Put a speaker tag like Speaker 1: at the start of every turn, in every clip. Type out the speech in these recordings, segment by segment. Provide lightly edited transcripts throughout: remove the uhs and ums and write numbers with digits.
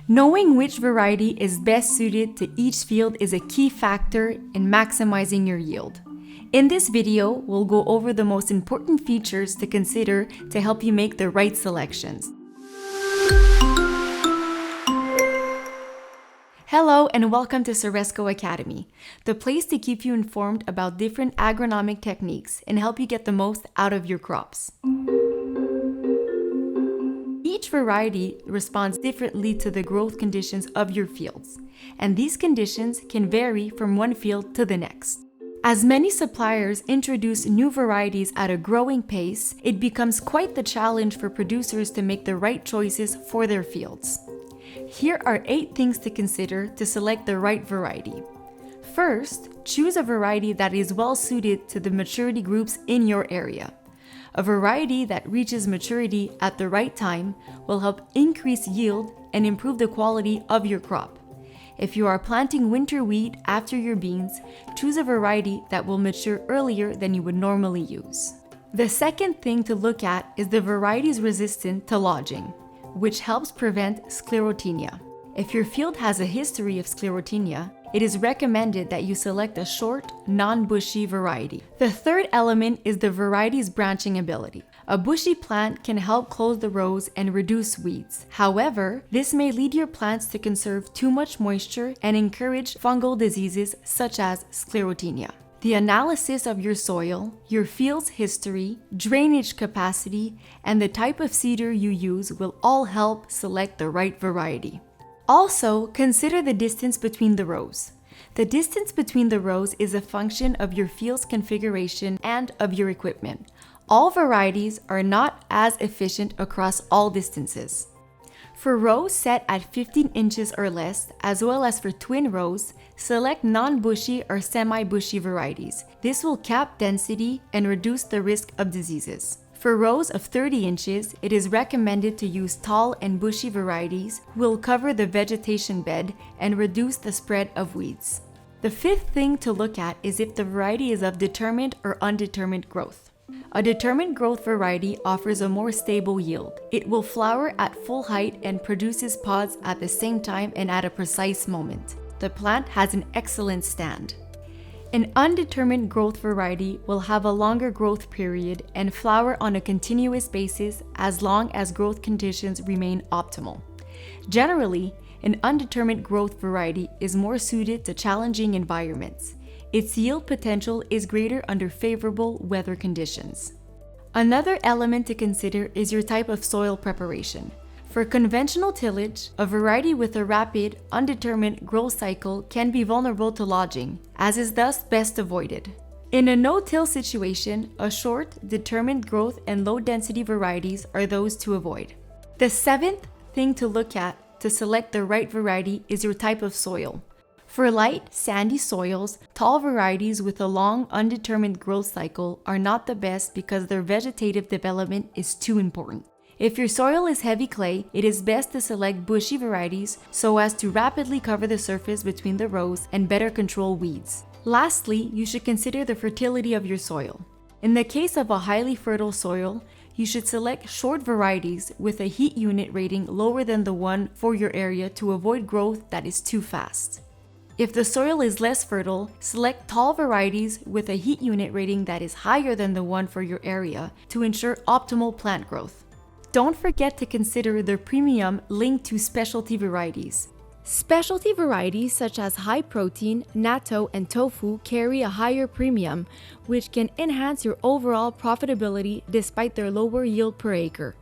Speaker 1: Knowing which variety is best suited to each field is a key factor in maximizing your yield. In this video, we'll go over the most important features to consider to help you make the right selections. Hello and welcome to Ceresco Academy, the place to keep you informed about different agronomic techniques and help you get the most out of your crops. Each variety responds differently to the growth conditions of your fields, and these conditions can vary from one field to the next. As many suppliers introduce new varieties at a growing pace, it becomes quite the challenge for producers to make the right choices for their fields. Here are 8 things to consider to select the right variety. First, choose a variety that is well suited to the maturity groups in your area. A variety that reaches maturity at the right time will help increase yield and improve the quality of your crop. If you are planting winter wheat after your beans, choose a variety that will mature earlier than you would normally use. The second thing to look at is the varieties resistant to lodging, which helps prevent sclerotinia. If your field has a history of sclerotinia, it is recommended that you select a short, non-bushy variety. The third element is the variety's branching ability. A bushy plant can help close the rows and reduce weeds. However, this may lead your plants to conserve too much moisture and encourage fungal diseases such as sclerotinia. The analysis of your soil, your field's history, drainage capacity, and the type of seeder you use will all help select the right variety. Also, consider the distance between the rows. The distance between the rows is a function of your field's configuration and of your equipment. All varieties are not as efficient across all distances. For rows set at 15 inches or less, as well as for twin rows, select non-bushy or semi-bushy varieties. This will cap density and reduce the risk of diseases. For rows of 30 inches, it is recommended to use tall and bushy varieties who will cover the vegetation bed and reduce the spread of weeds. The fifth thing to look at is if the variety is of determined or undetermined growth. A determined growth variety offers a more stable yield. It will flower at full height and produces pods at the same time and at a precise moment. The plant has an excellent stand. An undetermined growth variety will have a longer growth period and flower on a continuous basis as long as growth conditions remain optimal. Generally, an undetermined growth variety is more suited to challenging environments. Its yield potential is greater under favorable weather conditions. Another element to consider is your type of soil preparation. For conventional tillage, a variety with a rapid, undetermined growth cycle can be vulnerable to lodging, as is thus best avoided. In a no-till situation, a short, determined growth and low-density varieties are those to avoid. The seventh thing to look at to select the right variety is your type of soil. For light, sandy soils, tall varieties with a long, undetermined growth cycle are not the best because their vegetative development is too important. If your soil is heavy clay, it is best to select bushy varieties so as to rapidly cover the surface between the rows and better control weeds. Lastly, you should consider the fertility of your soil. In the case of a highly fertile soil, you should select short varieties with a heat unit rating lower than the one for your area to avoid growth that is too fast. If the soil is less fertile, select tall varieties with a heat unit rating that is higher than the one for your area to ensure optimal plant growth. Don't forget to consider the premium linked to specialty varieties. Specialty varieties such as high protein, natto, and tofu carry a higher premium, which can enhance your overall profitability despite their lower yield per acre.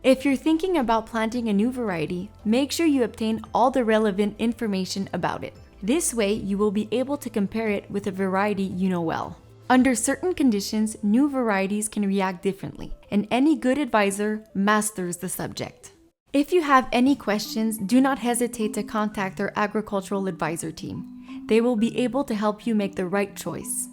Speaker 1: If you're thinking about planting a new variety, make sure you obtain all the relevant information about it. This way, you will be able to compare it with a variety you know well. Under certain conditions, new varieties can react differently, and any good advisor masters the subject. If you have any questions, do not hesitate to contact our agricultural advisor team. They will be able to help you make the right choice.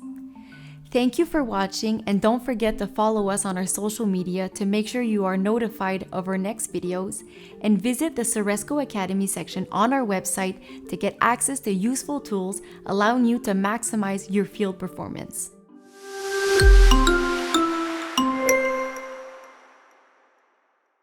Speaker 1: Thank you for watching, and don't forget to follow us on our social media to make sure you are notified of our next videos, and visit the Ceresco Academy section on our website to get access to useful tools allowing you to maximize your field performance.